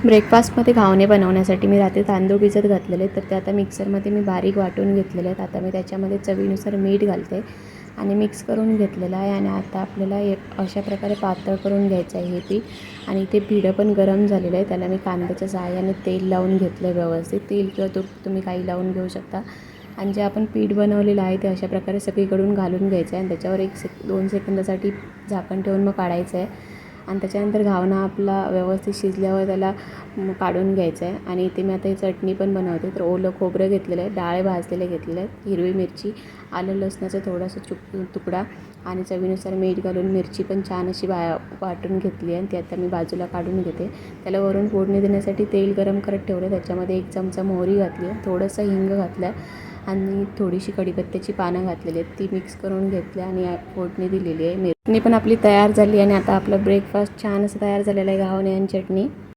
ब्रेकफास्टमध्ये घावणे बनवण्यासाठी मी रात्री तांदूळ भिजत घातलेले, तर ते आता मिक्सरमध्ये मी बारीक वाटून घेतलेले आहेत. आता मी त्याच्यामध्ये चवीनुसार मीठ घालते आणि मिक्स करून घेतलेलं आहे. आणि आता आपल्याला अशा प्रकारे पातळ करून घ्यायचं आहे हे पीठ. आणि ते पीठ पण गरम झालेलं आहे, त्याला मी कांद्याच्या सहाय्याने तेल लावून घेतलं आहे व्यवस्थित. तेल किंवा तूप तुम्ही काही लावून घेऊ शकता. आणि जे आपण पीठ बनवलेलं आहे ते अशा प्रकारे सगळीकडून घालून घ्यायचं आहे आणि त्याच्यावर 2 सेकंदासाठी झाकण ठेवून मग काढायचं आहे. आणि त्याच्यानंतर घावणा आपला व्यवस्थित शिजल्यावर त्याला काढून घ्यायचं आहे. आणि इथे मी आता ही चटणी पण बनवते. तर ओलं खोबरं घेतलेलं आहे, डाळ भाजलेले घेतलेले आहेत, हिरवी मिरची, आलं लसणाचं थोडंसं तुकडा आणि चवीनुसार मीठ घालून मिरची पण छान अशी वाटून घेतली आहे. आणि ती आता मी बाजूला काढून घेते. त्याला वरून फोडणी देण्यासाठी तेल गरम करत ठेवलं. त्याच्यामध्ये 1 चमचा मोहरी घातली आहे, थोडंसं हिंग घातलं आहे आणि थोडीशी कढीपत्त्याची पानं घातलेली आहेत, ती मिक्स करून घेतली आणि फोडणी दिलेली आहे. मिरची पण आपली तयार झाली आणि आता आपला ब्रेकफास्ट छान असं तयार झालेला आहे, घावणे आणि चटणी.